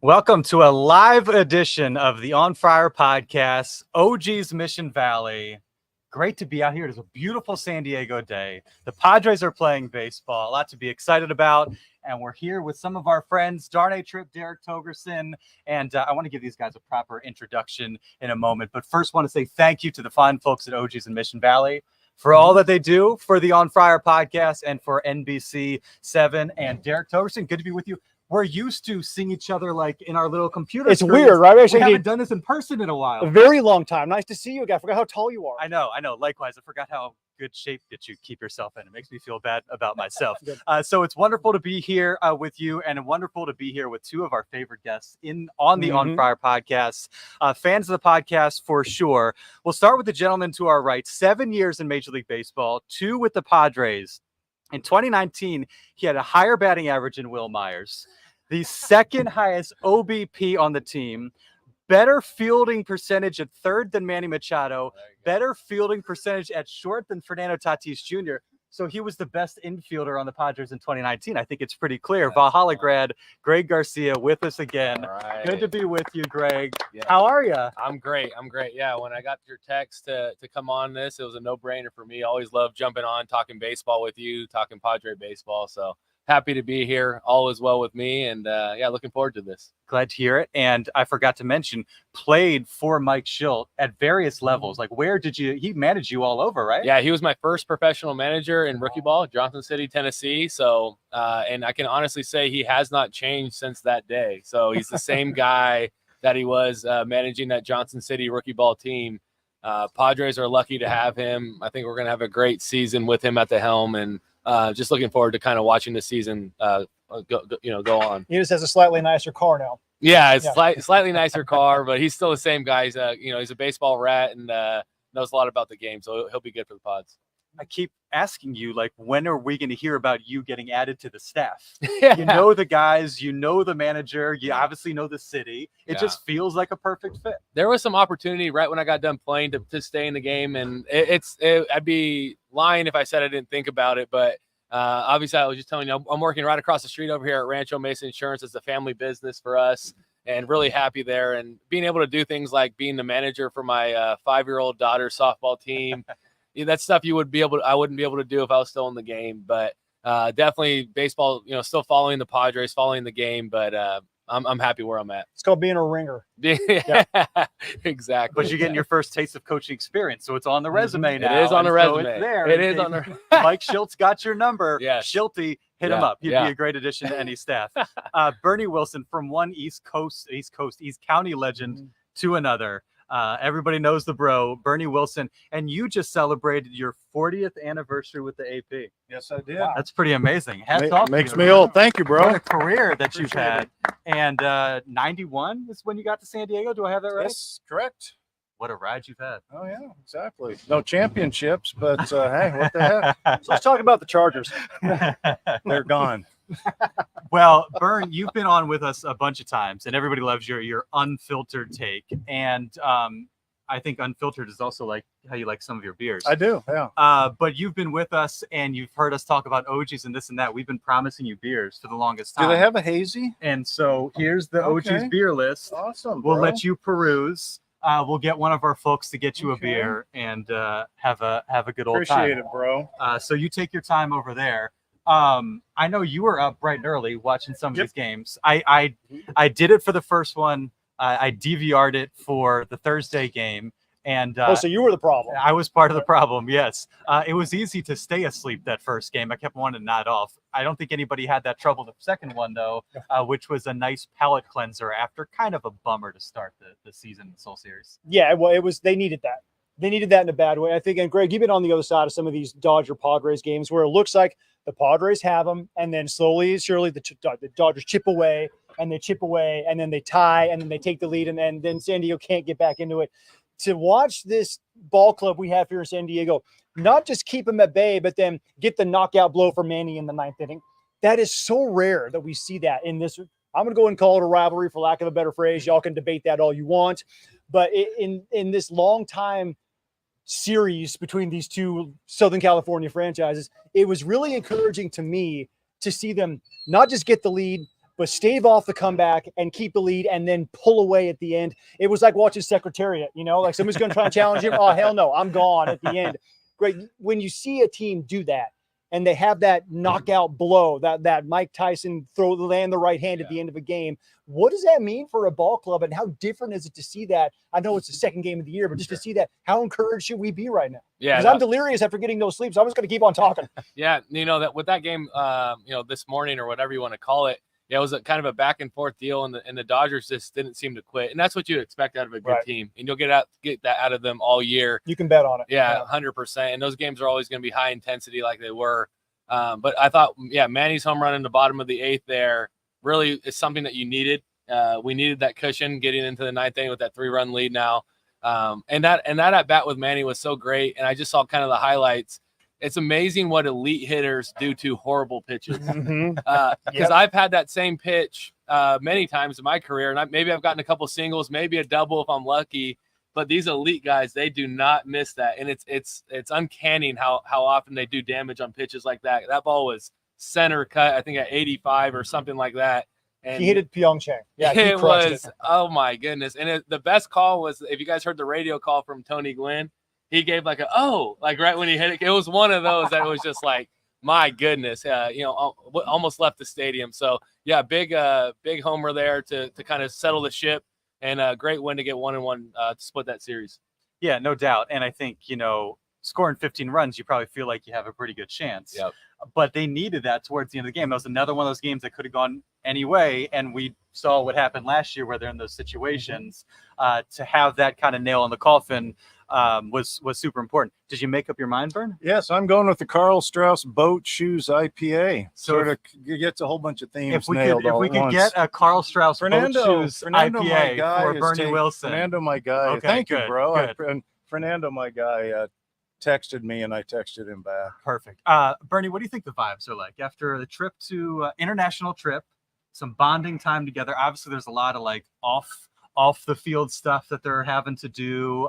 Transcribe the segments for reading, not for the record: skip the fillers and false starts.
Welcome to a live edition of the On Friar podcast, Oggi's Mission Valley. Great to be out here. It's a beautiful San Diego day. The Padres are playing baseball, a lot to be excited about. And we're here with some of our friends, Darnay Tripp, Derek Togerson, and I want to give these guys a proper introduction in a moment. But first, want to say thank you to the fine folks at Oggi's in Mission Valley for all that they do for the On Friar podcast and for NBC 7. And Derek Togerson, good to be with you. We're used to seeing each other like in our little computer. It's weird, right? We haven't done this in person in a while. A very long time. Nice to see you again. I forgot how tall you are. I know. Likewise, I forgot how good shape that you keep yourself in. It makes me feel bad about myself. So it's wonderful to be here with you, and wonderful to be here with two of our favorite guests on the On Friar podcast. Fans of the podcast for sure. We'll start with the gentleman to our right. 7 years in Major League Baseball, 2 with the Padres. In 2019, he had a higher batting average than Will Myers, the second highest OBP on the team, better fielding percentage at third than Manny Machado, better fielding percentage at short than Fernando Tatis Jr. So he was the best infielder on the Padres in 2019. I think it's pretty clear. Valhalla grad, Greg Garcia with us again. Right. Good to be with you, Greg. Yeah. How are you? I'm great. Yeah, when I got your text to come on this, it was a no-brainer for me. I always love jumping on, talking baseball with you, talking Padre baseball. So happy to be here. All is well with me. And looking forward to this. Glad to hear it. And I forgot to mention, played for Mike Shildt at various levels. Like, he managed you all over, right? Yeah, he was my first professional manager in rookie ball, Johnson City, Tennessee. So, and I can honestly say he has not changed since that day. So he's the same guy that he was managing that Johnson City rookie ball team. Padres are lucky to have him. I think we're going to have a great season with him at the helm, and just looking forward to kind of watching the season go on. He just has a slightly nicer car now. Yeah, it's slightly nicer car, but he's still the same guy. He's he's a baseball rat and knows a lot about the game, so he'll be good for the Pods. I keep asking you, like, when are we going to hear about you getting added to the staff? Yeah. You know the guys, you know the manager, you obviously know the city. It just feels like a perfect fit. There was some opportunity right when I got done playing to stay in the game, and I'd be lying if I said I didn't think about it, but obviously I was just telling you, I'm working right across the street over here at Rancho Mesa Insurance. It's a family business for us, and really happy there, and being able to do things like being the manager for my 5-year-old daughter's softball team. That's stuff I wouldn't be able to do if I was still in the game, but definitely baseball, still following the Padres, following the game, but I'm happy where I'm at. It's called being a ringer. Yeah, exactly. But you're getting your first taste of coaching experience, so it's on the resume now. It is on the resume. So it's there. It is on the Mike Shilt's got your number. Yes. Shilty, hit him up. He'd be a great addition to any staff. Bernie Wilson, from one East County legend to another. Everybody knows the bro, Bernie Wilson, and you just celebrated your 40th anniversary with the AP. Yes, I did. That's pretty amazing. Hats off. Makes me old. Thank you, bro. What a career that you've had. And 91 is when you got to San Diego. Do I have that right? Yes, correct. What a ride you've had. Oh, yeah, exactly. No championships, but hey, what the heck? So let's talk about the Chargers. They're gone. Well, Bern, you've been on with us a bunch of times, and everybody loves your unfiltered take. And I think unfiltered is also like how you like some of your beers. I do, yeah. But you've been with us, and you've heard us talk about Oggi's and this and that. We've been promising you beers for the longest time. Do they have a hazy? And so here's the Oggi's beer list. Awesome, bro. We'll let you peruse. We'll get one of our folks to get you a beer and have a good old time. Appreciate it, bro. So you take your time over there. I know you were up bright and early watching some of these games. I did it for the first one. I DVR'd it for the Thursday game. And so you were the problem. I was part of the problem, yes. It was easy to stay asleep that first game. I kept wanting to nod off. I don't think anybody had that trouble the second one, though, which was a nice palate cleanser after kind of a bummer to start the season in the Seoul Series. Yeah, well, they needed that. They needed that in a bad way. I think, and Greg, you've been on the other side of some of these Dodger-Padres games where it looks like the Padres have them, and then slowly, surely the Dodgers chip away, and they chip away, and then they tie, and then they take the lead, and then San Diego can't get back into it. To watch this ball club we have here in San Diego, not just keep them at bay, but then get the knockout blow for Manny in the 9th inning. That is so rare that we see that in this. I'm going to go and call it a rivalry, for lack of a better phrase. Y'all can debate that all you want. But in this long time series between these two Southern California franchises, it was really encouraging to me to see them not just get the lead, but stave off the comeback and keep the lead and then pull away at the end. It was like watching Secretariat, like somebody's going to try and challenge him. Oh, hell no, I'm gone at the end. Great. When you see a team do that and they have that knockout blow, that Mike Tyson land the right hand at the end of a game, what does that mean for a ball club, and how different is it to see that? I know it's the second game of the year, but just to see that, how encouraged should we be right now? Yeah, because I'm delirious after getting no sleep, so I'm just going to keep on talking. Yeah, that with that game, this morning or whatever you want to call it, it was kind of a back and forth deal, and the Dodgers just didn't seem to quit, and that's what you expect out of a good team, and you'll get that out of them all year. You can bet on it. Yeah, 100%. And those games are always going to be high intensity, like they were. But I thought, Manny's home run in the bottom of the 8th there really is something that you needed. We needed that cushion getting into the 9th inning with that 3-run lead now. And that at bat with Manny was so great. And I just saw kind of the highlights. It's amazing what elite hitters do to horrible pitches. Because I've had that same pitch many times in my career, and maybe I've gotten a couple singles, maybe a double if I'm lucky. But these elite guys, they do not miss that, and it's uncanny how often they do damage on pitches like that. That ball was center cut, I think at 85 or something like that. And he hit it Pyeongchang. Yeah, it was. Oh my goodness! And the best call was, if you guys heard the radio call from Tony Gwynn, he gave like right when he hit it. It was one of those that was just like, my goodness, almost left the stadium. So yeah, big homer there to kind of settle the ship. And a great win to get 1-1 to split that series. Yeah, no doubt. And I think, scoring 15 runs, you probably feel like you have a pretty good chance. Yep. But they needed that towards the end of the game. That was another one of those games that could have gone any way. And we saw what happened last year where they're in those situations. To have that kind of nail in the coffin was super important. Did you make up your mind, Vern? Yes, I'm going with the Carl Strauss Boat Shoes IPA. So sort of gets a whole bunch of themes if we nailed could, all if we at could once. get a Carl Strauss Boat Shoes Fernando, my IPA guy, for Bernie Wilson. Fernando, my guy. Okay, Thank you, good, bro. good. And Fernando, my guy, texted me, and I texted him back. Perfect. Bernie, what do you think the vibes are like after the trip to international trip, some bonding time together? Obviously, there's a lot of like off the field stuff that they're having to do.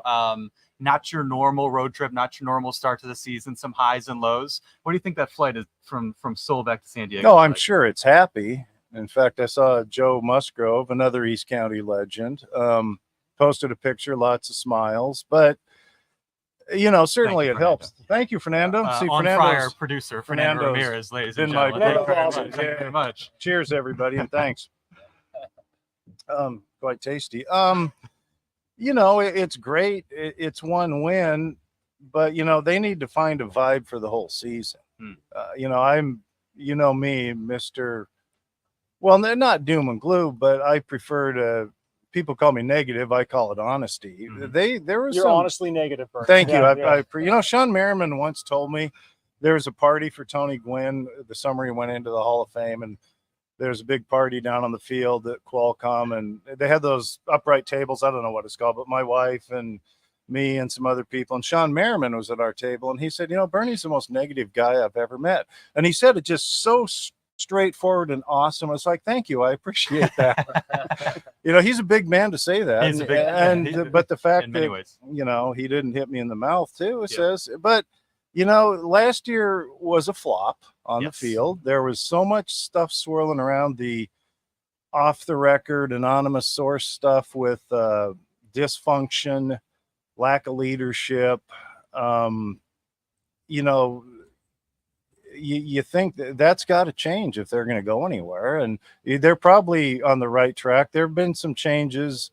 Not your normal road trip, not your normal start to the season, some highs and lows. What do you think that flight is from Seoul back to San Diego? No, I'm sure it's happy. In fact, I saw Joe Musgrove, another East County legend, posted a picture, lots of smiles, but certainly it helps. Thank you, Fernando. On Friar producer Fernando Ramirez, ladies and gentlemen. Thank you very much. Cheers, everybody, and thanks. Quite tasty. It's great. It's one win, but they need to find a vibe for the whole season. I'm, me, Mr. Well, not doom and gloom, but I prefer to. People call me negative. I call it honesty. Mm-hmm. You're honestly negative, Bert. Thank you. Sean Merriman once told me there was a party for Tony Gwynn the summer he went into the Hall of Fame, and there's a big party down on the field at Qualcomm, and they had those upright tables. I don't know what it's called, but my wife and me and some other people, and Sean Merriman was at our table, and he said, Bernie's the most negative guy I've ever met. And he said it just so straightforward and awesome. I was like, thank you. I appreciate that. He's a big man to say that. He's a big man. But the fact in many that, ways. He didn't hit me in the mouth too, it says, but last year was a flop on the field. There was so much stuff swirling around the off the record, anonymous source stuff with dysfunction, lack of leadership. You think that's got to change if they're going to go anywhere, and they're probably on the right track. There have been some changes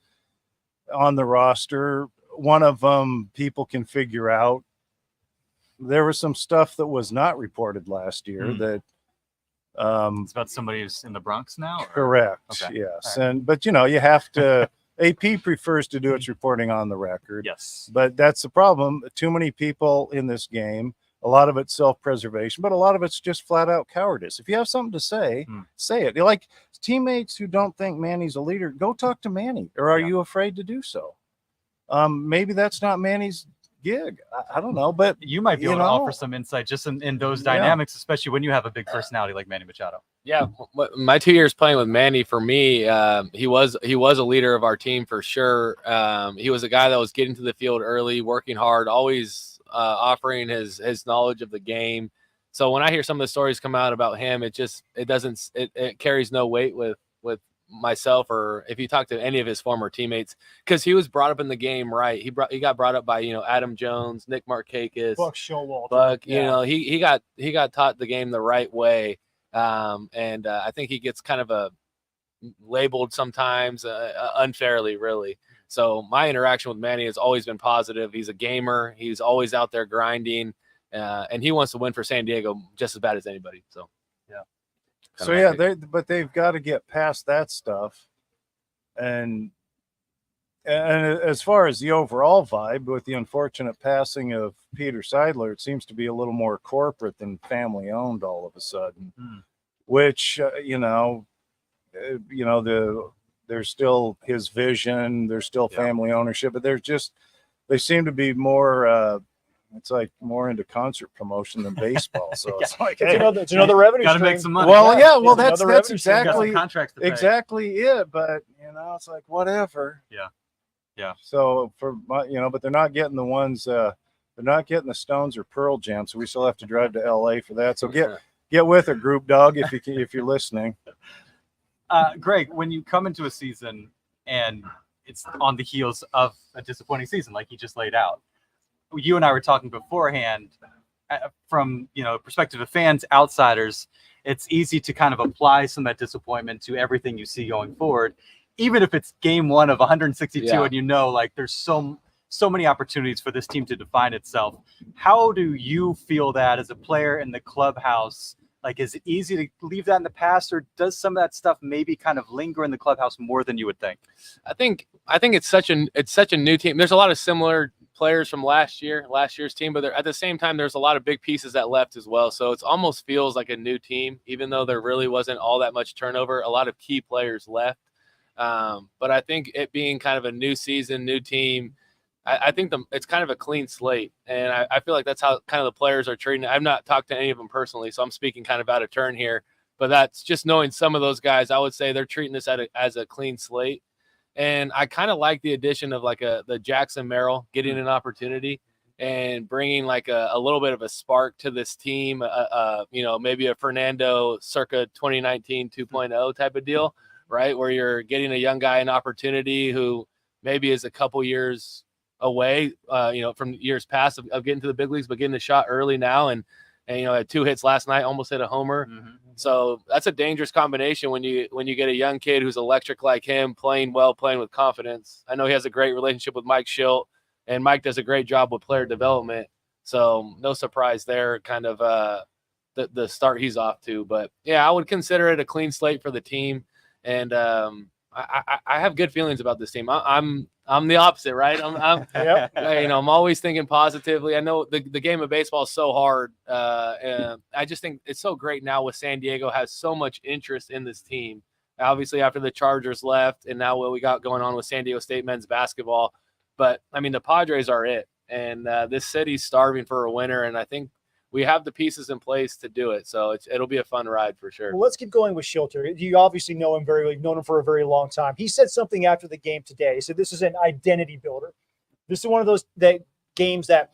on the roster. One of them people can figure out. There was some stuff that was not reported last year that it's about somebody who's in the Bronx now. Correct. Okay. Yes. Right. But you have to AP prefers to do its reporting on the record. Yes. But that's the problem. Too many people in this game. A lot of it's self-preservation, but a lot of it's just flat out cowardice. If you have something to say, say it. Like teammates who don't think Manny's a leader, go talk to Manny. Or are you afraid to do so? Maybe that's not Manny's gig. I don't know, but you might be able to offer some insight just in those dynamics, especially when you have a big personality like Manny Machado. Yeah, my 2 years playing with Manny, for me, he was a leader of our team for sure. He was a guy that was getting to the field early, working hard, always offering his knowledge of the game. So when I hear some of the stories come out about him, it carries no weight with with myself, or if you talk to any of his former teammates, because he was brought up in the game right. He got brought up by Adam Jones, Nick Markakis, Buck Showalter. Buck. Yeah. He got taught the game the right way, and I think he gets kind of labeled sometimes unfairly, really. So my interaction with Manny has always been positive. He's a gamer. He's always out there grinding, and he wants to win for San Diego just as bad as anybody. So yeah. So yeah, but they've got to get past that stuff, and as far as the overall vibe, with the unfortunate passing of Peter Seidler, it seems to be a little more corporate than family owned all of a sudden, which there's still his vision, there's still family ownership, but they seem to be more. It's like more into concert promotion than baseball. So it's like, hey, it's another revenue Gotta stream. make some money. Well, It's that's another exactly it. But it's like whatever. Yeah. So but they're not getting the ones. They're not getting the Stones or Pearl Jam. So we still have to drive to LA for that. So get with it, Group Dog, if you're listening. Greg, when you come into a season and it's on the heels of a disappointing season, like you just laid out, you and I were talking beforehand from, perspective of fans, outsiders, it's easy to kind of apply some of that disappointment to everything you see going forward, even if it's game one of 162 and like there's so many opportunities for this team to define itself. How do you feel that as a player in the clubhouse? Like, is it easy to leave that in the past, or does some of that stuff maybe kind of linger in the clubhouse more than you would think? I think it's such a new team. There's a lot of similar players from last year's team, but at the same time, there's a lot of big pieces that left as well. So it almost feels like a new team, even though there really wasn't all that much turnover. A lot of key players left. But I think it being kind of a new season, new team, I think it's kind of a clean slate. And I feel like that's how kind of the players are treating it. I've not talked to any of them personally, so I'm speaking kind of out of turn here. But that's just knowing some of those guys, I would say they're treating this as a clean slate. And I kind of like the addition of like the Jackson Merrill getting an opportunity and bringing like a little bit of a spark to this team, maybe a Fernando circa 2019 2.0 type of deal, right? Where you're getting a young guy an opportunity who maybe is a couple years away, from years past of getting to the big leagues, but getting a shot early now. And had 2 hits last night, almost hit a homer. Mm-hmm. So that's a dangerous combination when you get a young kid who's electric like him, playing well, playing with confidence. I know he has a great relationship with Mike Shildt, and Mike does a great job with player development. So no surprise there, kind of the start he's off to. But yeah, I would consider it a clean slate for the team, and I have good feelings about this team. I'm the opposite, right? I'm always thinking positively. I know the game of baseball is so hard. And I just think it's so great now with San Diego has so much interest in this team. Obviously, after the Chargers left, and now what we got going on with San Diego State men's basketball. But I mean, the Padres are it, and this city's starving for a winner. And I think we have the pieces in place to do it. So it'll be a fun ride for sure. Well, let's keep going with Shildt. You obviously know him very well. You've known him for a very long time. He said something after the game today. He said this is an identity builder. This is one of those games that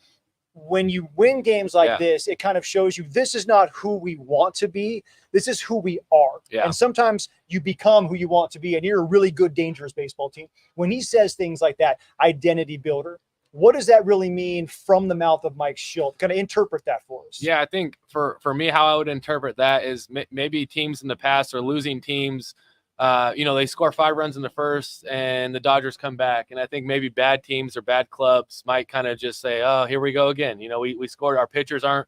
when you win games like this, it kind of shows you this is not who we want to be. This is who we are. Yeah. And sometimes you become who you want to be, and you're a really good, dangerous baseball team. When he says things like that, identity builder, what does that really mean from the mouth of Mike Shildt? Kind of interpret that for us. Yeah, I think for me, how I would interpret that is maybe teams in the past are losing teams. They score 5 runs in the first and the Dodgers come back. And I think maybe bad teams or bad clubs might kind of just say, oh, here we go again. We scored, our pitchers aren't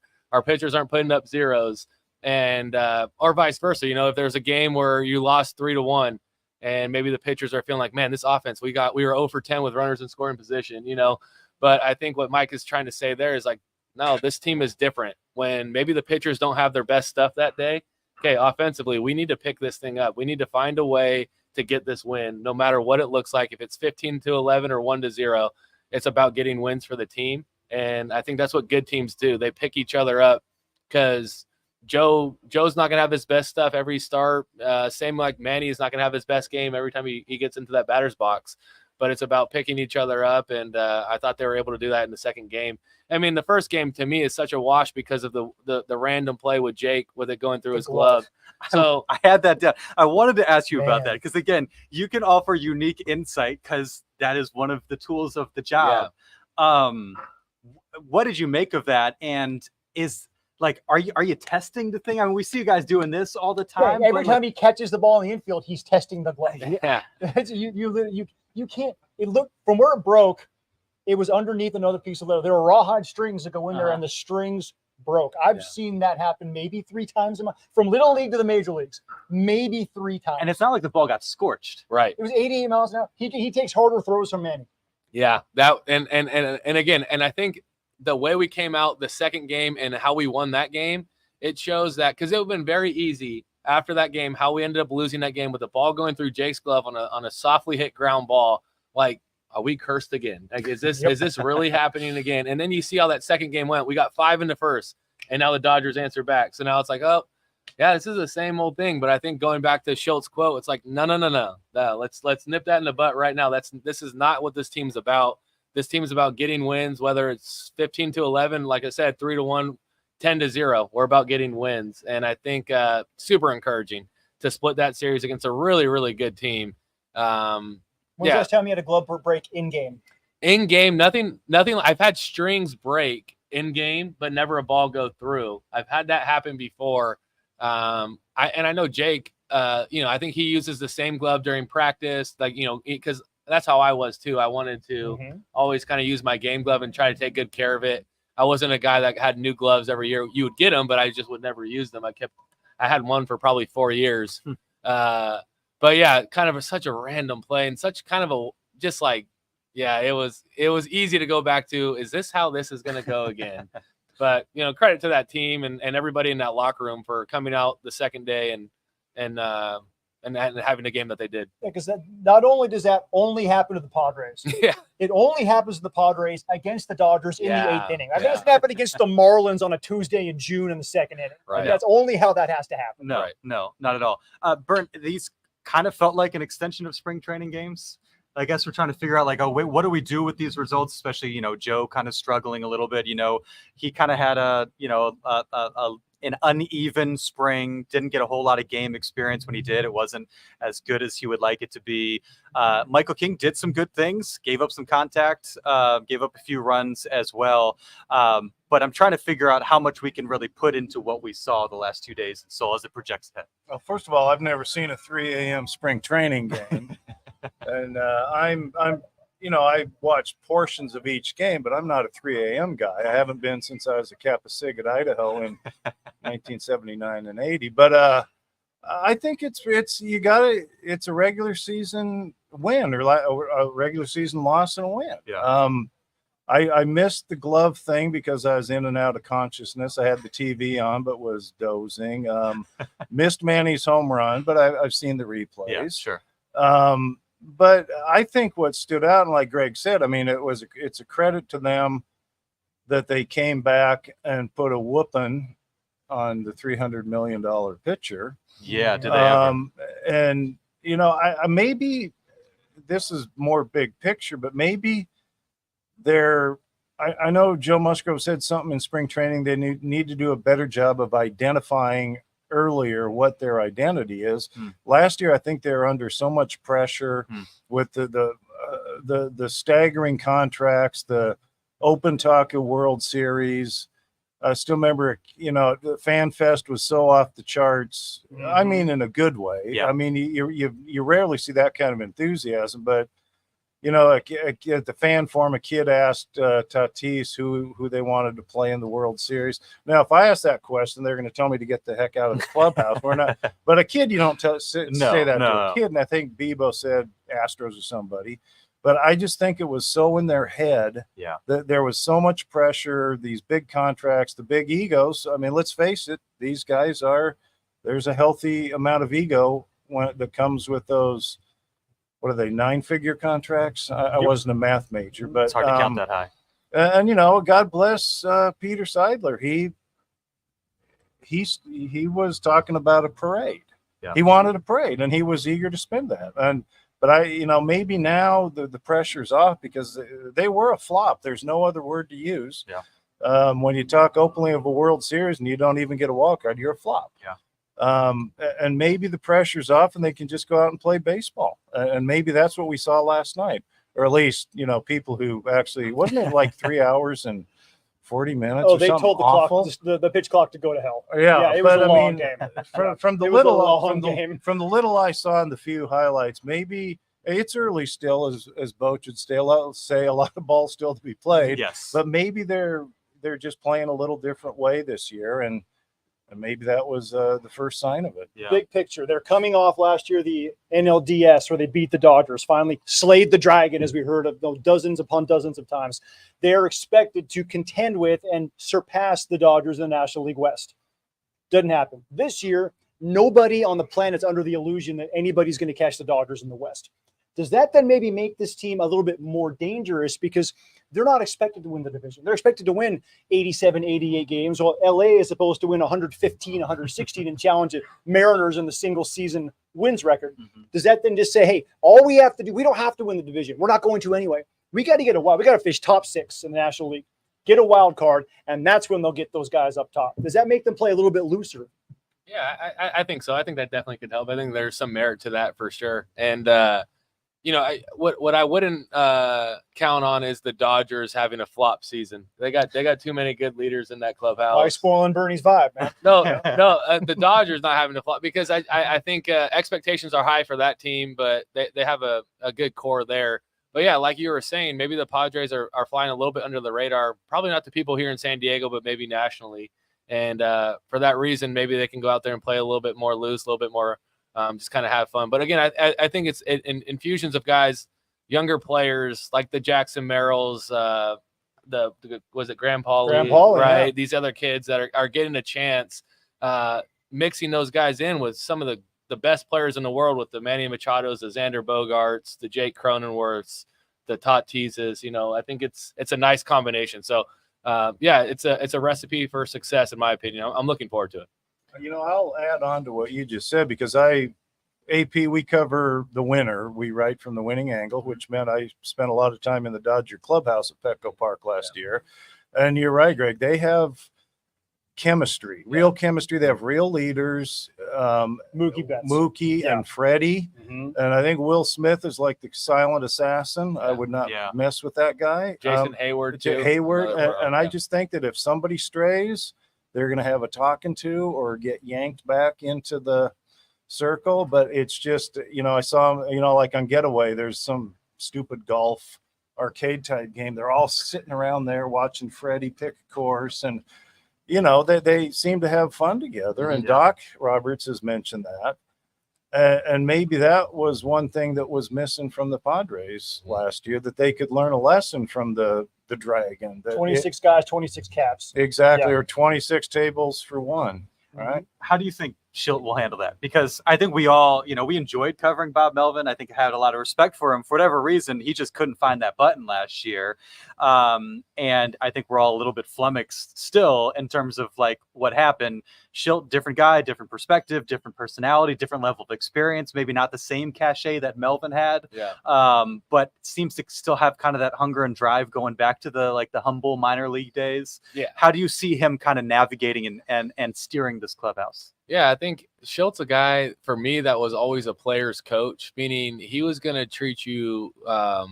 putting up zeros, and or vice versa. If there's a game where you lost 3-1 and maybe the pitchers are feeling like, man, this offense, we were 0 for 10 with runners in scoring position, But I think what Mike is trying to say there is like, no, this team is different. When maybe the pitchers don't have their best stuff that day, okay, offensively, we need to pick this thing up. We need to find a way to get this win, no matter what it looks like. If it's 15-11 or 1-0, it's about getting wins for the team. And I think that's what good teams do. They pick each other up because Joe's not going to have his best stuff every start. Same like Manny is not going to have his best game every time he gets into that batter's box. but it's about picking each other up. And I thought they were able to do that in the second game. I mean, the first game to me is such a wash because of the random play with Jake with it going through his glove. So I had that down. I wanted to ask you about Man. that because, again, you can offer unique insight because that is one of the tools of the job. What did you make of that? And are you testing the thing? I mean, we see you guys doing this all the time. Every time he catches the ball in the infield, he's testing the glove. yeah, You can't. It looked from where it broke. It was underneath another piece of leather. There were rawhide strings that go in there, and the strings broke. I've seen that happen maybe 3 times from Little League to the major leagues, maybe 3 times. And it's not like the ball got scorched. right. It was 88 miles an hour. He takes harder throws from Manny. Yeah, that and again, and I think the way we came out the second game and how we won that game, it shows that because it would have been very easy after that game how we ended up losing that game with the ball going through Jake's glove on a softly hit ground ball. Like, are we cursed again? Like, is this really happening again? And then you see how that second game went. We got 5 in the first, and now the Dodgers answer back. So now it's like, oh, yeah, this is the same old thing. But I think going back to Shilt's quote, it's like, no. Let's nip that in the butt right now. This is not what this team's about. This team is about getting wins, whether it's 15-11, like I said, 3-1, 10-0. We're about getting wins. And I think super encouraging to split that series against a really, really good team. When was the last time you had a glove break in game? In game, nothing. I've had strings break in game, but never a ball go through. I've had that happen before. I know Jake, I think he uses the same glove during practice, because that's how I was too. I wanted to always kind of use my game glove and try to take good care of it. I wasn't a guy that had new gloves every year. You would get them, but I just would never use them. I had one for probably 4 years. But yeah, kind of such a random play and such kind of it was easy to go back to, is this how this is going to go again? But, credit to that team and everybody in that locker room for coming out the second day and having a game that they did. Yeah, because not only does that only happen to the Padres, it only happes to the Padres against the Dodgers in the 8th inning. I think it's happened against the Marlins on a Tuesday in June in the 2nd inning. Right. That's only how that has to happen. No, not at all. Bernd, these kind of felt like an extension of spring training games. I guess we're trying to figure out what do we do with these results, especially, Joe kind of struggling a little bit. He kind of had an uneven spring, didn't get a whole lot of game experience. When he did, it wasn't as good as he would like it to be. Michael King did some good things, gave up some contact, gave up a few runs as well. But I'm trying to figure out how much we can really put into what we saw the last 2 days in Seoul as it projects ahead. Well, first of all, I've never seen a 3 a.m. spring training game. And I watch portions of each game, but I'm not a 3 a.m. guy. I haven't been since I was a Kappa Sig at Idaho in 1979 and 80. But I think it's a regular season win or a regular season loss and a win. Yeah. I missed the glove thing because I was in and out of consciousness. I had the TV on, but was dozing. Missed Manny's home run, but I've seen the replays. Yeah, sure. But I think what stood out, and like Greg said, I mean, it's a credit to them that they came back and put a whooping on the $300 million pitcher. Yeah, did they ever? And I maybe this is more big picture, but maybe I know Joe Musgrove said something in spring training. They need to do a better job of identifying earlier what their identity is. Last year, I think they were under so much pressure with the staggering contracts, the open talk of World Series. I still remember, the Fan Fest was so off the charts. I mean, in a good way. Yeah. I mean, you rarely see that kind of enthusiasm, but at the fan forum, a kid asked Tatis who they wanted to play in the World Series. Now, if I ask that question, they're going to tell me to get the heck out of the clubhouse. We're not, but a kid, you don't say that to a kid. And I think Bebo said Astros or somebody. But I just think it was so in their head that there was so much pressure, these big contracts, the big egos. I mean, let's face it, these guys there's a healthy amount of ego that comes with those. What are they, 9-figure contracts? I wasn't a math major, but it's hard to count that high. And God bless Peter Seidler. He was talking about a parade. Yeah. He wanted a parade, and he was eager to spend that. And But maybe now the pressure's off because they were a flop. There's no other word to use. Yeah. When you talk openly of a World Series and you don't even get a wild card, you're a flop. Yeah. And maybe the pressure's off and they can just go out and play baseball. And maybe that's what we saw last night, or at least, people who actually, wasn't it like 3 hours and 40 minutes? Oh, or they something told the awful? clock, the pitch clock to go to hell. Yeah, it was but a I long mean, game. From the It was a little long game. from the little I saw in the few highlights, maybe it's early still, as Boach would say, a lot of ball still to be played. Yes. But maybe they're just playing a little different way this year, and maybe that was the first sign of it. Yeah. Big picture. They're coming off last year, the NLDS, where they beat the Dodgers, finally slayed the dragon, as we heard of dozens upon dozens of times. They're expected to contend with and surpass the Dodgers in the National League West. Doesn't happen. This year, nobody on the planet's under the illusion that anybody's going to catch the Dodgers in the West. Does that then maybe make this team a little bit more dangerous because they're not expected to win the division? They're expected to win 87, 88 games, while LA is supposed to win 115, 116 and challenge the Mariners in the single season wins record. Mm-hmm. Does that then just say, hey, all we have to do, we don't have to win the division. We're not going to anyway. We got to get a wild. We got to fish top 6 in the National League, get a wild card, and that's when they'll get those guys up top. Does that make them play a little bit looser? Yeah, I think so. I think that definitely could help. I think there's some merit to that for sure. And, what I wouldn't count on is the Dodgers having a flop season. They got too many good leaders in that clubhouse. Why spoiling Bernie's vibe, man? No, the Dodgers not having a flop because I think expectations are high for that team, but they have a good core there. But yeah, like you were saying, maybe the Padres are flying a little bit under the radar. Probably not to people here in San Diego, but maybe nationally. And for that reason, maybe they can go out there and play a little bit more loose, a little bit more just kind of have fun. But again, I think it's in infusions of guys, younger players like the Jackson Merrills, was it Grandpa Lee, right? Yeah. These other kids that are getting a chance, mixing those guys in with some of the best players in the world, with the Manny Machados, the Xander Bogaerts, the Jake Cronenworths, the Tatises. I think it's a nice combination. So it's a recipe for success, in my opinion. I'm looking forward to it. I'll add on to what you just said, because AP, we cover the winner. We write from the winning angle, which meant I spent a lot of time in the Dodger clubhouse at Petco Park last year. And you're right, Greg. They have chemistry, real chemistry. They have real leaders. Mookie and Freddie. Mm-hmm. And I think Will Smith is like the silent assassin. I would not mess with that guy. Jason Hayward, too. And I just think that if somebody strays, they're going to have a talking to or get yanked back into the circle. But it's just, I saw him, like on Getaway, there's some stupid golf arcade type game. They're all sitting around there watching Freddie pick a course, and they seem to have fun together. And Doc Roberts has mentioned that. And maybe that was one thing that was missing from the Padres last year, that they could learn a lesson from the Dragon. 26 guys, 26 caps. Exactly, or 26 tables for one. Right. How do you think Shildt will handle that? Because I think we all, we enjoyed covering Bob Melvin. I think I had a lot of respect for him. For whatever reason, he just couldn't find that button last year. And I think we're all a little bit flummoxed still in terms of like what happened. Shildt, different guy, different perspective, different personality, different level of experience, maybe not the same cachet that Melvin had. But seems to still have kind of that hunger and drive going back to the humble minor league days. How do you see him kind of navigating and steering this clubhouse? Yeah, I think Shilt's a guy for me that was always a player's coach, meaning he was going to treat you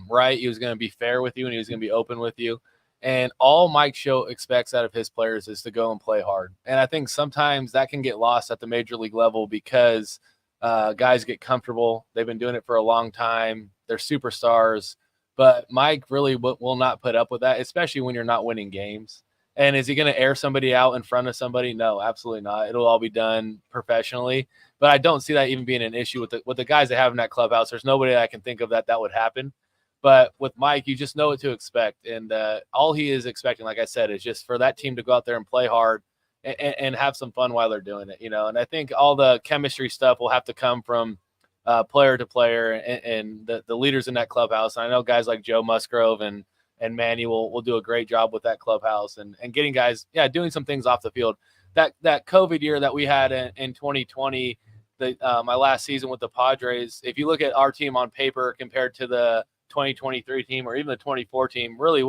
right. He was going to be fair with you, and he was going to be open with you. And all Mike Shildt expects out of his players is to go and play hard. And I think sometimes that can get lost at the major league level because guys get comfortable. They've been doing it for a long time. They're superstars. But Mike really will not put up with that, especially when you're not winning games. And is he going to air somebody out in front of somebody? No, absolutely not. It'll all be done professionally. But I don't see that even being an issue with the guys they have in that clubhouse. There's nobody I can think of that would happen. But with Mike, you just know what to expect. And all he is expecting, like I said, is just for that team to go out there and play hard and have some fun while they're doing it. And I think all the chemistry stuff will have to come from player to player and the leaders in that clubhouse. And I know guys like Joe Musgrove and Manny will do a great job with that clubhouse and getting guys, doing some things off the field. That COVID year that we had in 2020, my last season with the Padres, if you look at our team on paper compared to the 2023 team or even the 24 team, really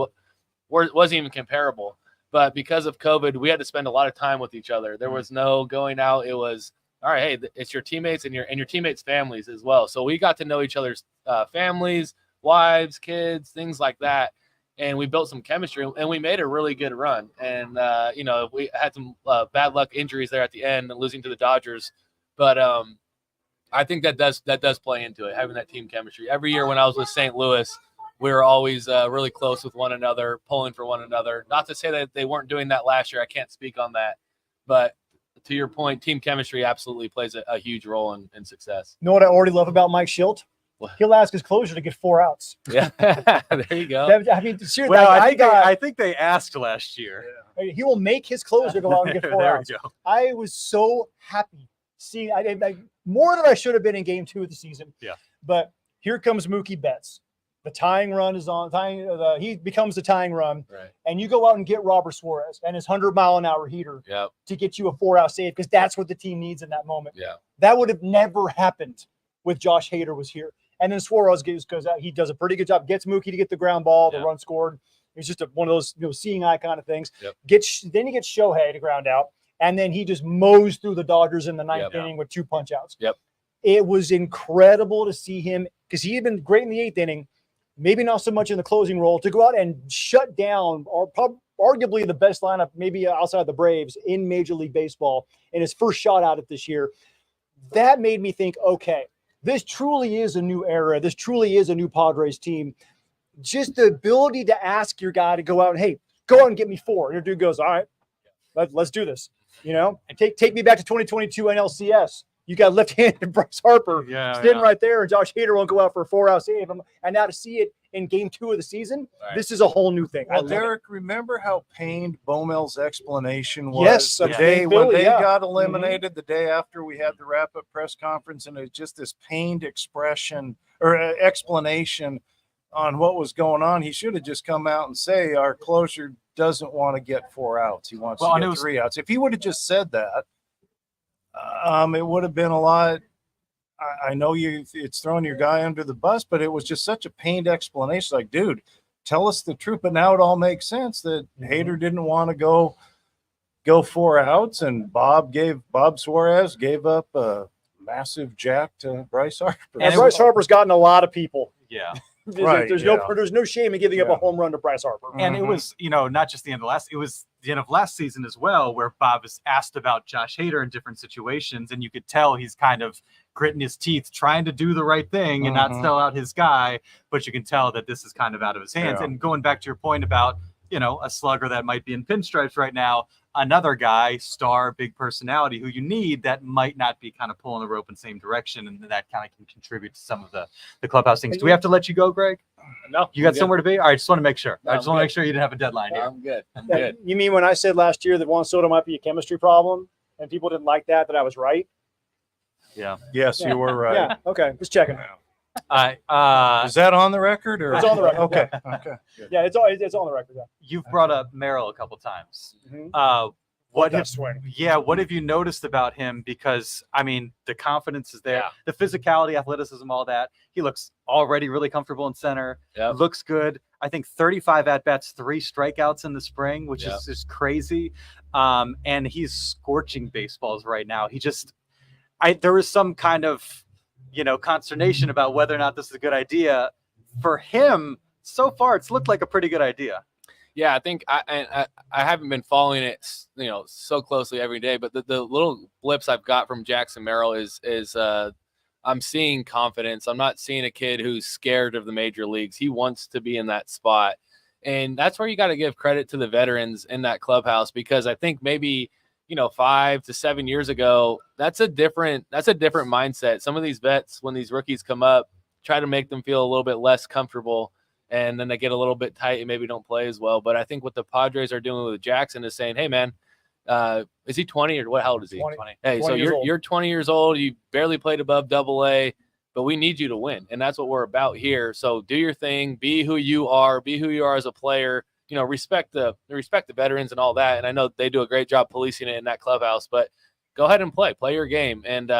wasn't even comparable. But because of COVID, we had to spend a lot of time with each other. There was no going out. It was, all right, hey, it's your teammates and your teammates' families as well. So we got to know each other's families, wives, kids, things like that. And we built some chemistry, and we made a really good run. And, we had some bad luck injuries there at the end, losing to the Dodgers. But I think that does play into it, having that team chemistry. Every year when I was with St. Louis, we were always really close with one another, pulling for one another. Not to say that they weren't doing that last year. I can't speak on that. But to your point, team chemistry absolutely plays a huge role in success. You know what I already love about Mike Shildt? What? He'll ask his closer to get 4 outs. Yeah, there you go. I mean, seriously, Well, I I think they asked last year. he will make his closer go out and get 4 There outs. we go. I was so happy seeing I more than I should have been in game 2 of the season. Yeah. But here comes Mookie Betts. The tying run is on. He becomes the tying run, Right. and you go out and get Robert Suarez and his 100-mile-an-hour heater Yep. to get you a 4-out save because that's what the team needs in that moment. Yeah. That would have never happened with Josh Hader was here. And then Suarez goes out. He does a pretty good job. Gets Mookie to get the ground ball, the run scored. It's just one of those seeing eye kind of things. Yep. Then he gets Shohei to ground out, and then he just mows through the Dodgers in the ninth inning with 2 punch outs. Yep. It was incredible to see him because he had been great in the 8th inning, maybe not so much in the closing role, to go out and shut down arguably the best lineup, maybe outside the Braves, in Major League Baseball in his first shot at it this year. That made me think, okay, this truly is a new era. This truly is a new Padres team. Just the ability to ask your guy to go out and, hey, go out and get me 4. And your dude goes, all right, let's do this. And take me back to 2022 NLCS. You got left-handed Bryce Harper sitting right there, and Josh Hader won't go out for a 4-out save. And now to see it in game 2 of the season, this is a whole new thing. Well, Derek, remember how pained Bomel's explanation was? Yes, the day when they got eliminated, the day after we had the wrap-up press conference, and it was just this pained expression or explanation on what was going on. He should have just come out and say, our closer doesn't want to get 4 outs. He wants to get 3 outs. If he would have just said that, it would have been a lot. I know it's throwing your guy under the bus, but it was just such a pained explanation. Like, dude, tell us the truth. But now it all makes sense that Hader didn't want to go 4 outs, and Bob Suarez gave up a massive jack to Bryce Harper. And Bryce Harper's gotten a lot of people. Yeah. There's no shame in giving up a home run to Bryce Harper. And it was, not just the end of it was the end of last season as well, where Bob was asked about Josh Hader in different situations, and you could tell he's kind of gritting his teeth, trying to do the right thing and not sell out his guy, but you can tell that this is kind of out of his hands. And going back to your point about, a slugger that might be in pinstripes right now, another guy, star, big personality who you need that might not be kind of pulling the rope in the same direction, and that kind of can contribute to some of the clubhouse things. Do we have to let you go, Greg? No. You got somewhere to be? All right, just want to make sure. No, I just want to make sure you didn't have a deadline here. I'm good. You mean when I said last year that Juan Soto might be a chemistry problem and people didn't like that I was right? Yeah. Yes, you were right. Yeah. Okay. Just checking. Is that on the record? Or? It's on the record. Okay. Yeah. Okay. Good. Yeah, it's on the record. Yeah. You've brought up Murrow a couple times. Mm-hmm. What have you noticed about him? Because the confidence is there, the physicality, athleticism, all that. He looks already really comfortable in center. Looks good. I think 35 at bats, 3 strikeouts in the spring, which is just crazy. And he's scorching baseballs right now. There was some kind of consternation about whether or not this is a good idea for him. So far, it's looked like a pretty good idea. Yeah, I think I haven't been following it, so closely every day, but the little blips I've got from Jackson Merrill is I'm seeing confidence. I'm not seeing a kid who's scared of the major leagues. He wants to be in that spot, and that's where you got to give credit to the veterans in that clubhouse, because I think maybe 5 to 7 years ago, that's a different mindset. Some of these vets, when these rookies come up, try to make them feel a little bit less comfortable, and then they get a little bit tight and maybe don't play as well. But I think what the Padres are doing with Jackson is saying, hey, man, is he 20 or what? How old is he? 20. Hey, 20 so years old. you're 20 years old. You barely played above AA, but we need you to win. And that's what we're about here. So do your thing, be who you are as a player, respect the veterans and all that. And I know they do a great job policing it in that clubhouse, but go ahead and play your game. And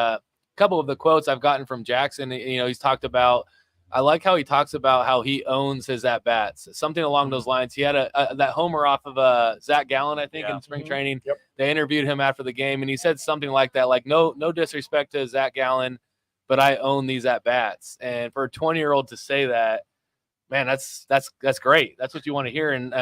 couple of the quotes I've gotten from Jackson, he's talked about. I like how he talks about how he owns his at bats, something along those lines. He had that homer off of Zach Gallen, I think, in spring training. Yep. They interviewed him after the game, and he said something like that, like no disrespect to Zach Gallen, but I own these at bats. And for a 20-year-old to say that, man, that's great. That's what you want to hear. And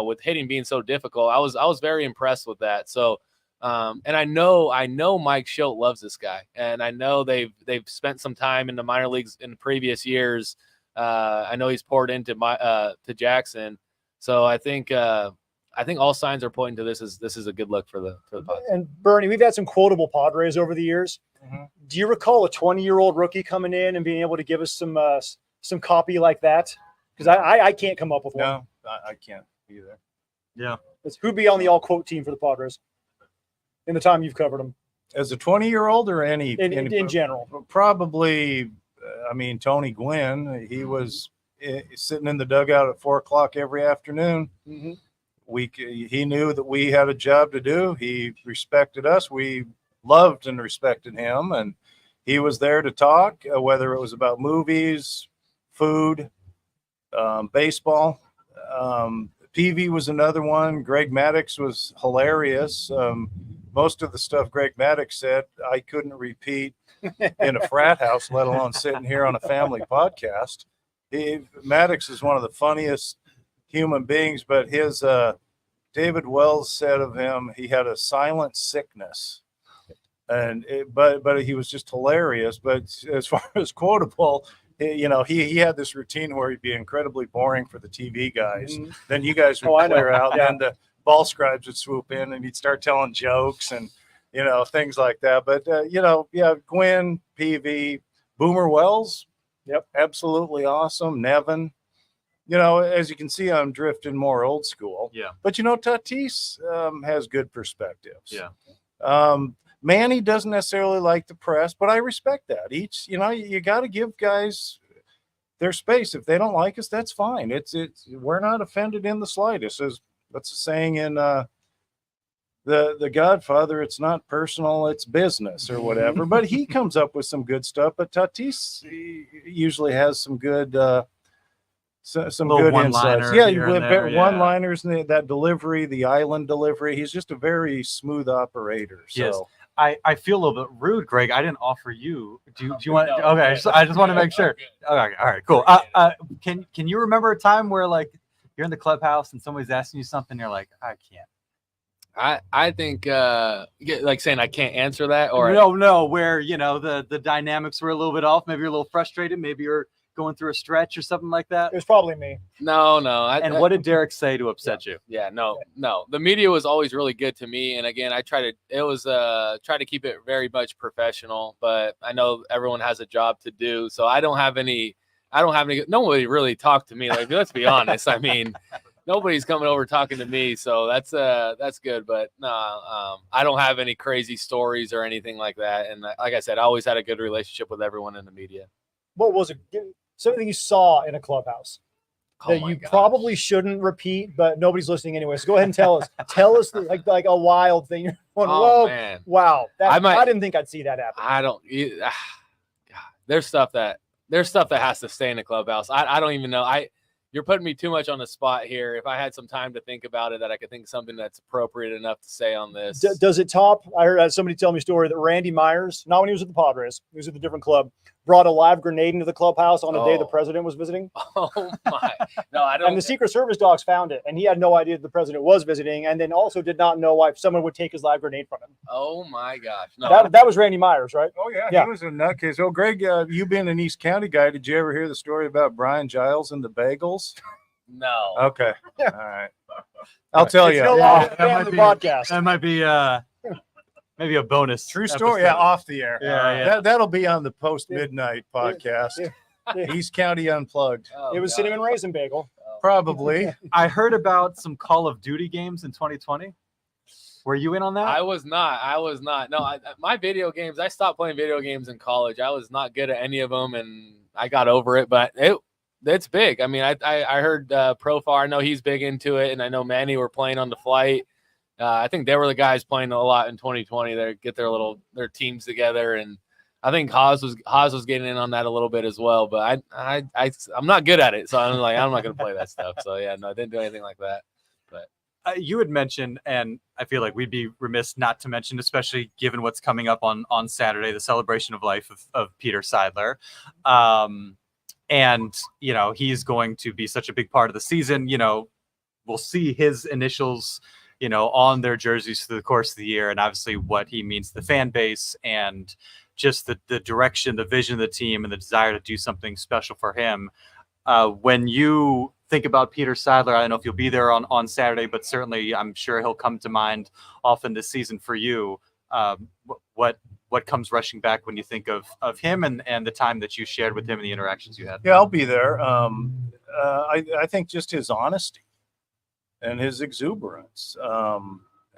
with hitting being so difficult, I was very impressed with that. So. And I know Mike Shildt loves this guy, and I know they've spent some time in the minor leagues in previous years. I know he's poured into to Jackson, so I think all signs are pointing to this is a good look for the Padres. And Bernie, we've had some quotable Padres over the years. Mm-hmm. Do you recall a 20-year-old rookie coming in and being able to give us some copy like that? Because I can't come up with one. No, I can't either. Yeah. Who'd be on the all quote team for the Padres in the time you've covered them? As a 20-year-old or any in general? Probably, Tony Gwynn. He was sitting in the dugout at 4:00 every afternoon. Mm-hmm. He knew that we had a job to do. He respected us. We loved and respected him, and he was there to talk, whether it was about movies, food, baseball. PV was another one. Greg Maddux was hilarious. Most of the stuff Greg Maddux said, I couldn't repeat in a frat house, let alone sitting here on a family podcast. Maddux is one of the funniest human beings, but his David Wells said of him, he had a silent sickness. And but he was just hilarious. But as far as quotable, he had this routine where he'd be incredibly boring for the TV guys. Mm-hmm. Then you guys would clear out, yeah. and the ball scribes would swoop in, and he'd start telling jokes and things like that. But Gwynn, PV, Boomer Wells, yep, absolutely awesome. Nevin, as you can see, I'm drifting more old school. Yeah. But Tatis has good perspectives. Yeah. Manny doesn't necessarily like the press, but I respect that. You got to give guys their space. If they don't like us, that's fine. We're not offended in the slightest. That's a saying in the Godfather. It's not personal, it's business or whatever. But he comes up with some good stuff. But Tatis usually has some good some good insights. Yeah, one-liners and that delivery, the island delivery. He's just a very smooth operator. So. Yes. I feel a little bit rude, Greg. I didn't offer you. Do you want? No, okay, so I just want to make sure. Okay, all right, cool. Can you remember a time where like you're in the clubhouse and somebody's asking you something, and you're like, I can't. I think like saying I can't answer that, or no, where the dynamics were a little bit off. Maybe you're a little frustrated. Maybe you're going through a stretch or something like that. It was probably me. No. What did Derek say to upset you? Yeah, no. The media was always really good to me, and again, I try to keep it very much professional. But I know everyone has a job to do, so I don't have any. Nobody really talked to me. Like, let's be honest. I mean, nobody's coming over talking to me, so that's good. But no, I don't have any crazy stories or anything like that. And like I said, I always had a good relationship with everyone in the media. What was it? Something you saw in a clubhouse that you probably shouldn't repeat, but nobody's listening anyway. So go ahead and tell us. Tell us like a wild thing. You're going, whoa, man. Wow. I didn't think I'd see that happen. I don't. God, there's stuff that has to stay in the clubhouse. I don't even know. You're putting me too much on the spot here. If I had some time to think about it, that I could think of something that's appropriate enough to say on this. Does it top? I heard somebody tell me a story that Randy Myers, not when he was at the Padres, he was at a different club, brought a live grenade into the clubhouse on a day the president was visiting. Oh my! No, I don't. And the Secret Service dogs found it, and he had no idea the president was visiting, and then also did not know why someone would take his live grenade from him. Oh my gosh! No, that was Randy Myers, right? Oh yeah, he was a nutcase. Oh, Greg, you being an East County guy, did you ever hear the story about Brian Giles and the bagels? No. Okay. All right. I'll tell you. No longer family podcast. That might be maybe a bonus. True story. Yeah, off the air. Yeah. That'll be on the post midnight podcast. East County Unplugged. It was cinnamon raisin bagel. Probably. I heard about some Call of Duty games in 2020. Were you in on that? I was not. No, my video games. I stopped playing video games in college. I was not good at any of them, and I got over it. But it's big. I mean, I heard Profar. I know he's big into it, and I know Manny were playing on the flight. I think they were the guys playing a lot in 2020. They get their teams together, and I think Haas was getting in on that a little bit as well, but I'm not good at it, so I'm like I'm not gonna play that stuff. So yeah, no, I didn't do anything like that. But you had mentioned, and I feel like we'd be remiss not to mention, especially given what's coming up on Saturday, the celebration of life of Peter Seidler. And, you know, he's going to be such a big part of the season. You know, we'll see his initials, you know, on their jerseys through the course of the year, and obviously what he means to the fan base and just the direction, the vision of the team, and the desire to do something special for him. When you think about Peter Seidler, I don't know if you'll be there on Saturday, but certainly I'm sure he'll come to mind often this season for you. What comes rushing back when you think of him and the time that you shared with him and the interactions you had? Yeah, I'll be there. I think just his honesty and his exuberance.